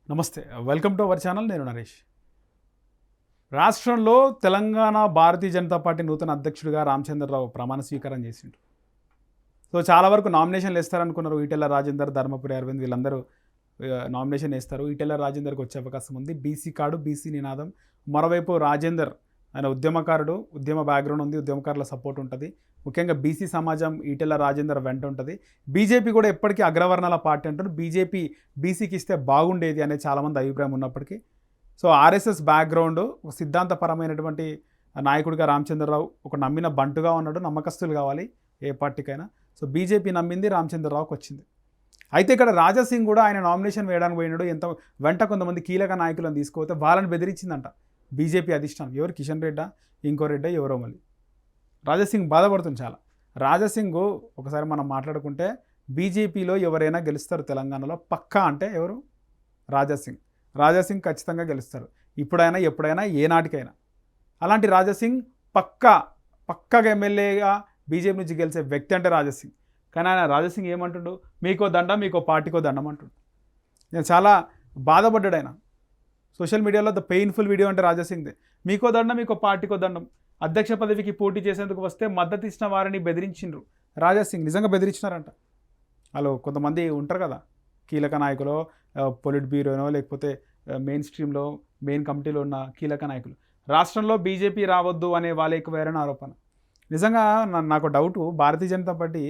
నమస్తే, welcome to our channel. నేను నరేష్. రాష్ట్రంలో తెలంగాణ భారతీయ జనతా పార్టీ నూతన అధ్యక్షుడిగా రామచంద్రరావు ప్రమాణ స్వీకారం చేసిండు. సో చాలా వరకు నామినేషన్లు వేస్తారనుకున్నారు. ఈటెల రాజేందర్, ధర్మపురి అరవింద్ వీళ్ళందరూ నామినేషన్ వేస్తారు. ఈటెల రాజేందర్కి వచ్చే అవకాశం ఉంది. బీసీ కార్డు, బీసీ నినాదం. మరోవైపు రాజేందర్ ఆయన ఉద్యమకారుడు, ఉద్యమ బ్యాక్గ్రౌండ్ ఉంది, ఉద్యమకారుల సపోర్ట్ ఉంటుంది. ముఖ్యంగా బీసీ సమాజం ఈటెల రాజేందర్ వెంట ఉంటుంది. బీజేపీ కూడా ఎప్పటికీ అగ్రవర్ణాల పార్టీ అంటారు. బీజేపీ బీసీకి ఇస్తే బాగుండేది అనేది చాలామంది అభిప్రాయం ఉన్నప్పటికీ, సో ఆర్ఎస్ఎస్ బ్యాక్గ్రౌండ్, ఒక సిద్ధాంతపరమైనటువంటి నాయకుడిగా రామచంద్రరావు ఒక నమ్మిన బంటుగా ఉన్నాడు. నమ్మకస్తులు కావాలి ఏ పార్టీకైనా. సో బీజేపీ నమ్మింది, రామచంద్రరావుకి వచ్చింది. అయితే ఇక్కడ రాజాసింగ్ కూడా ఆయన నామినేషన్ వేయడానికి పోయినాడు. వెంట కొంతమంది కీలక నాయకులను తీసుకుపోతే వాళ్ళని బెదిరించిందంట బీజేపీ అధిష్టానం. ఎవరు? కిషన్ రెడ్డా, ఇంకో రెడ్డా, ఎవరో మళ్ళీ. రాజాసింగ్ బాధపడుతుంది చాలా. రాజాసింగ్ ఒకసారి మనం మాట్లాడుకుంటే బీజేపీలో ఎవరైనా గెలుస్తారు తెలంగాణలో పక్కా అంటే ఎవరు? రాజాసింగ్. రాజాసింగ్ ఖచ్చితంగా గెలుస్తాడు, ఇప్పుడైనా ఎప్పుడైనా ఏ నాటికైనా. అలాంటి రాజాసింగ్ పక్కగా ఎమ్మెల్యేగా బీజేపీ నుంచి గెలిచే వ్యక్తి అంటే రాజాసింగ్. కానీ ఆయన రాజాసింగ్ ఏమంటుండు? మీకో దండం, మీకో పార్టీకో దండం అంటుండు. నేను చాలా బాధపడ్డాడు ఆయన. సోషల్ మీడియాలో ద పెయిన్ఫుల్ వీడియో అంటే రాజాసింగ్దే. మీకో దండం, మీకో పార్టీకో దండం. అధ్యక్ష పదవికి పోటీ చేసేందుకు వస్తే మద్దతు ఇచ్చిన వారిని బెదిరించిండ్రు. రాజాసింగ్ నిజంగా బెదిరించినారంట. వాళ్ళు కొంతమంది ఉంటారు కదా కీలక నాయకులు, పొలిట్ బ్యూరోనో లేకపోతే మెయిన్ స్ట్రీమ్లో మెయిన్ కమిటీలో ఉన్న కీలక నాయకులు. రాష్ట్రంలో బీజేపీ రావద్దు అనే వాళ్ళకి వేరే ఆరోపణ. నిజంగా నాకు డౌటు, భారతీయ జనతా పార్టీ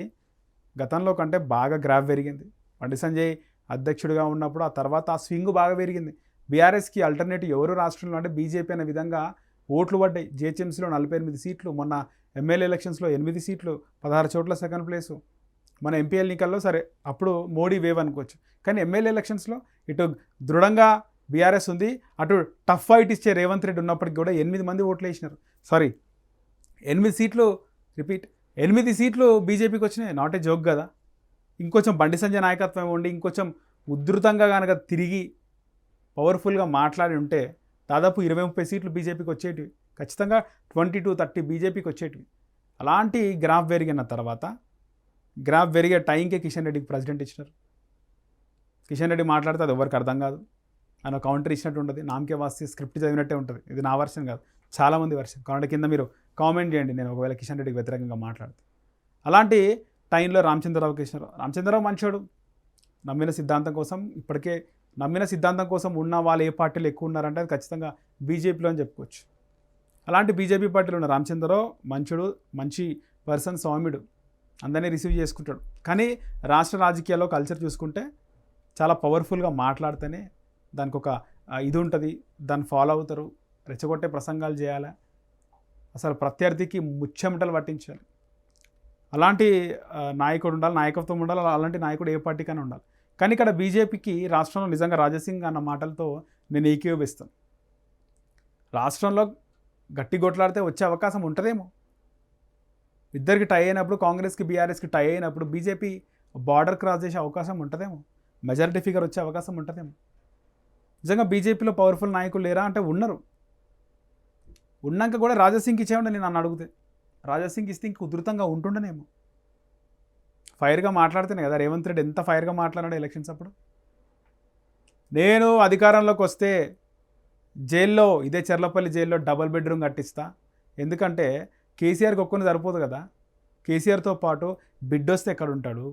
గతంలో కంటే బాగా గ్రాఫ్ పెరిగింది. బండి సంజయ్ అధ్యక్షుడిగా ఉన్నప్పుడు ఆ తర్వాత ఆ స్వింగ్ బాగా పెరిగింది. బీఆర్ఎస్కి ఆల్టర్నేటివ్ ఎవరు రాష్ట్రంలో అంటే బీజేపీ అనే విధంగా ఓట్లు పడ్డాయి. జిహెచ్ఎంసీలో 48 సీట్లు, మొన్న ఎమ్మెల్యే ఎలక్షన్స్లో 8 సీట్లు, 16 చోట్ల సెకండ్ ప్లేసు. మన ఎంపీ ఎన్నికల్లో సరే అప్పుడు మోడీ వేవ్ అనుకోవచ్చు, కానీ ఎమ్మెల్యే ఎలక్షన్స్లో ఇటు దృఢంగా బీఆర్ఎస్ ఉంది, అటు టఫ్ ఫైట్ ఇచ్చే రేవంత్ రెడ్డి ఉన్నప్పటికీ కూడా 8 మంది ఓట్లు వేసినారు. 8 సీట్లు, రిపీట్ 8 సీట్లు బీజేపీకి వచ్చినాయి. నాట్ ఏ జోక్ కదా. ఇంకొంచెం బండి సంజయ్ నాయకత్వం ఉండి ఇంకొంచెం ఉధృతంగా కనుక తిరిగి పవర్ఫుల్గా మాట్లాడి ఉంటే దాదాపు 20-30 సీట్లు బీజేపీకి వచ్చేటివి. ఖచ్చితంగా 20-30 బీజేపీకి వచ్చేటివి. అలాంటి గ్రాఫ్ పెరిగిన తర్వాత, గ్రాఫ్ పెరిగే టైంకే కిషన్ రెడ్డికి ప్రెసిడెంట్ ఇచ్చినారు. కిషన్ రెడ్డి మాట్లాడితే అది ఎవరికి అర్థం కాదు, ఆయన కౌంటర్ ఇచ్చినట్టు ఉంటుంది. నామకే వాస్తే స్క్రిప్ట్ చదివినట్టే ఉంటుంది. ఇది నా వర్షన్ కాదు, చాలామంది వర్షన్. కాబట్టి కింద మీరు కామెంట్ చేయండి నేను ఒకవేళ కిషన్ రెడ్డికి వ్యతిరేకంగా మాట్లాడితే. అలాంటి టైంలో రామచంద్రరావుకి ఇచ్చినారు. రామచంద్రరావు మంచోడు, నమ్మిన సిద్ధాంతం కోసం, ఇప్పటికే నమ్మిన సిద్ధాంతం కోసం ఉన్న వాళ్ళు ఏ పార్టీలు ఎక్కువ ఉన్నారంటే అది ఖచ్చితంగా బీజేపీలో అని చెప్పుకోవచ్చు. అలాంటి బీజేపీ పార్టీలో ఉన్న రామచంద్రరావు మంచుడు, మంచి పర్సన్, సౌమ్యుడు, అందరినీ రిసీవ్ చేసుకుంటాడు. కానీ రాష్ట్ర రాజకీయాల్లో కల్చర్ చూసుకుంటే చాలా పవర్ఫుల్గా మాట్లాడితేనే దానికి ఒక ఇది ఉంటుంది, దాన్ని ఫాలో అవుతారు. రెచ్చగొట్టే ప్రసంగాలు చేయాలి, అసలు ప్రత్యర్థికి ముచ్చెమటలు పట్టించాలి. అలాంటి నాయకుడు ఉండాలి, నాయకత్వం ఉండాలి. అలాంటి నాయకుడు ఏ పార్టీకైనా ఉండాలి. కానీ ఇక్కడ బీజేపీకి రాష్ట్రంలో నిజంగా రాజాసింగ్ అన్న మాటలతో నేను ఏకీభవిస్తాను. రాష్ట్రంలో గట్టి కొట్లాడితే వచ్చే అవకాశం ఉంటుందేమో. ఇద్దరికి టై అయినప్పుడు, కాంగ్రెస్కి బీఆర్ఎస్కి టై అయినప్పుడు బీజేపీ బార్డర్ క్రాస్ చేసే అవకాశం ఉంటుందేమో, మెజారిటీ ఫిగర్ వచ్చే అవకాశం ఉంటుందేమో. నిజంగా బీజేపీలో పవర్ఫుల్ నాయకులు లేరా అంటే ఉన్నారు. ఉన్నాక కూడా రాజాసింగ్కి ఇచ్చేయండి నేను నన్ను అడిగితే. రాజాసింగ్ ఇస్తే ఇంక ఉధృతంగా ఉంటుండనేమో. ఫైర్గా మాట్లాడితేనే కదా రేవంత్ రెడ్డి ఎంత ఫైర్గా మాట్లాడాడు ఎలక్షన్స్ అప్పుడు. నేను అధికారంలోకి వస్తే జైల్లో, ఇదే చెర్లపల్లి జైల్లో డబుల్ బెడ్రూమ్ కట్టిస్తా. ఎందుకంటే కేసీఆర్కి ఒక్కరిని సరిపోదు కదా. కేసీఆర్తో పాటు బిడ్డొస్తే ఎక్కడ ఉంటాడు,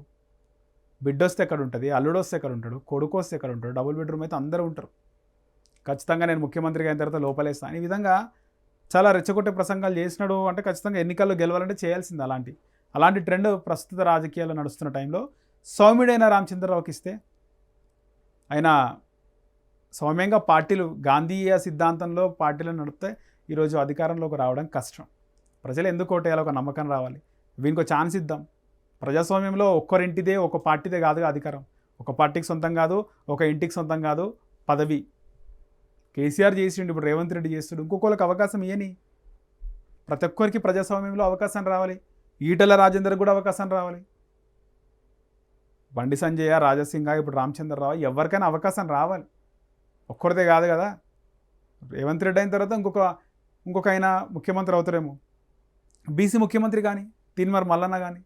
బిడ్డొస్తే ఎక్కడ ఉంటుంది, అల్లుడు వస్తే ఎక్కడ ఉంటాడు, కొడుకు వస్తే ఎక్కడ ఉంటాడు. డబుల్ బెడ్రూమ్ అయితే అందరూ ఉంటారు. ఖచ్చితంగా నేను ముఖ్యమంత్రిగా అయిన తర్వాత లోపలేస్తాను. ఈ విధంగా చాలా రెచ్చగొట్టే ప్రసంగాలు చేసినాడు. అంటే ఖచ్చితంగా ఎన్నికల్లో గెలవాలంటే చేయాల్సింది. అలాంటి ట్రెండ్ ప్రస్తుత రాజకీయాల్లో నడుస్తున్న టైంలో సౌమ్యుడైన రామచంద్రరావుకి ఇస్తే, ఆయన సౌమ్యంగా పార్టీలు గాంధీయ సిద్ధాంతంలో పార్టీలను నడిపితే ఈరోజు అధికారంలోకి రావడం కష్టం. ప్రజలు ఎందుకు ఓటేయాలో ఒక నమ్మకం రావాలి. వీనికి ఒక ఛాన్స్ ఇద్దాం. ప్రజాస్వామ్యంలో ఒక్కరింటిదే, ఒక పార్టీదే కాదుగా అధికారం. ఒక పార్టీకి సొంతం కాదు, ఒక ఇంటికి సొంతం కాదు పదవి. కేసీఆర్ చేసిండు, ఇప్పుడు రేవంత్ రెడ్డి చేస్తుడు. ఇంకొకరికి అవకాశం ఇయ్యని. ప్రతి ఒక్కరికి ప్రజాస్వామ్యంలో అవకాశం రావాలి. ఈటెల రాజేందర్ కూడా అవకాశం రావాలి. బండి సంజయ్, రాజాసింగ్, ఇప్పుడు రామచంద్రరావు, ఎవరికైనా అవకాశం రావాలి. ఒక్కరిదే కాదు కదా. రేవంత్ రెడ్డి అయిన తర్వాత ఇంకొక ఆయన ముఖ్యమంత్రి అవుతారేమో. బీసీ ముఖ్యమంత్రి కానీ, తీన్మార్ మల్లన్న కానీ,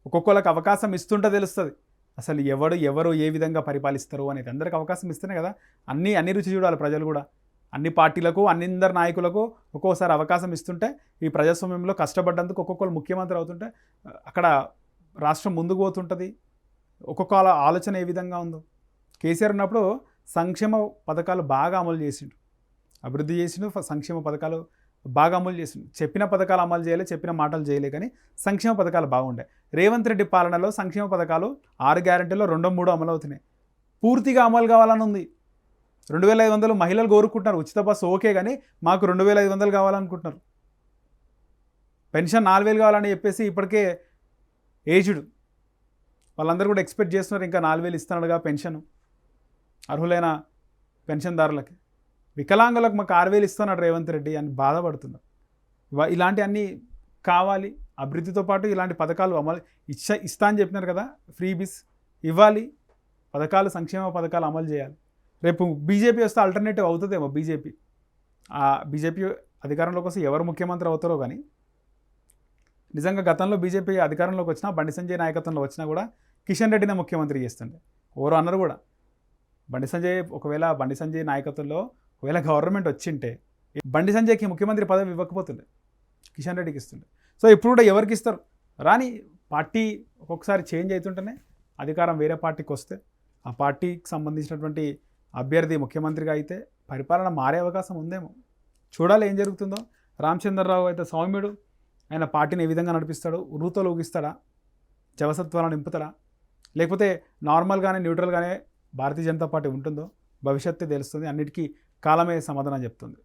ఒక్కొక్కరికి అవకాశం ఇస్తుంటే తెలుస్తుంది. అసలు ఎవరు ఏ విధంగా పరిపాలిస్తారు అనేది అందరికి అవకాశం ఇస్తేనే కదా అన్ని రుచి చూడాలి ప్రజలు కూడా. అన్ని పార్టీలకు అందరి నాయకులకు ఒక్కోసారి అవకాశం ఇస్తుంటే ఈ ప్రజాస్వామ్యంలో కష్టపడ్డందుకు ఒక్కొక్కరు ముఖ్యమంత్రి అవుతుంటే అక్కడ రాష్ట్రం ముందుకు పోతుంటుంది. ఒక్కొక్క ఆలోచన ఏ విధంగా ఉందో. కేసీఆర్ ఉన్నప్పుడు సంక్షేమ పథకాలు బాగా అమలు చేసిండు, అభివృద్ధి చేసిండు, సంక్షేమ పథకాలు బాగా అమలు చేసిండు. చెప్పిన పథకాలు అమలు చేయలే, చెప్పిన మాటలు చేయలే, కానీ సంక్షేమ పథకాలు బాగుండే. రేవంత్ రెడ్డి పాలనలో సంక్షేమ పథకాలు 6 గ్యారెంటీలో 2-3 అమలు అవుతున్నాయి. పూర్తిగా అమలు కావాలని ఉంది. 2500 మహిళలు కోరుకుంటున్నారు. ఉచిత బస్సు ఓకే, కానీ మాకు 2500 కావాలనుకుంటున్నారు. పెన్షన్ 4000 కావాలని చెప్పేసి ఇప్పటికే ఏజ్డ్ వాళ్ళందరూ కూడా ఎక్స్పెక్ట్ చేస్తున్నారు ఇంకా 4000 ఇస్తున్నాడుగా పెన్షన్ అర్హులైన పెన్షన్దారులకి. వికలాంగులకు మాకు 6000 ఇస్తున్నాడు రేవంత్ రెడ్డి అని బాధపడుతున్నారు. ఇలాంటివన్నీ కావాలి. అభివృద్ధితో పాటు ఇలాంటి పథకాలు అమలు ఇస్తా అని చెప్పినారు కదా, ఫ్రీ బిస్ ఇవ్వాలి, పథకాలు సంక్షేమ పథకాలు అమలు చేయాలి. రేపు బీజేపీ వస్తే ఆల్టర్నేటివ్ అవుతుందేమో. బీజేపీ అధికారంలోకి వస్తే ఎవరు ముఖ్యమంత్రి అవుతారో, కానీ నిజంగా గతంలో బీజేపీ అధికారంలోకి వచ్చినా, బండి సంజయ్ నాయకత్వంలో వచ్చినా కూడా కిషన్ రెడ్డినే ముఖ్యమంత్రి చేస్తుండే. ఎవరు అన్నారు కూడా ఒకవేళ బండి సంజయ్ నాయకత్వంలో ఒకవేళ గవర్నమెంట్ వచ్చింటే బండి సంజయ్కి ముఖ్యమంత్రి పదవి ఇవ్వకపోతుండే, కిషన్ రెడ్డికి ఇస్తుండే. సో ఇప్పుడు కూడా ఎవరికి ఇస్తారు రాని, పార్టీ ఒక్కొక్కసారి చేంజ్ అవుతుంటేనే అధికారం వేరే పార్టీకి వస్తే ఆ పార్టీకి సంబంధించినటువంటి అభ్యర్థి ముఖ్యమంత్రిగా అయితే పరిపాలన మారే అవకాశం ఉందేమో. చూడాలి ఏం జరుగుతుందో. రామచంద్రరావు అయితే సౌమ్యుడు, ఆయన పార్టీని ఏ విధంగా నడిపిస్తాడు, ఉర్రూతో ఊగిస్తాడా, జవసత్వాలను నింపుతాడా, లేకపోతే నార్మల్గానే న్యూట్రల్గానే భారతీయ జనతా పార్టీ ఉంటుందో భవిష్యత్తు తెలుస్తుంది. అన్నిటికీ కాలమే సమాధానం చెప్తుంది.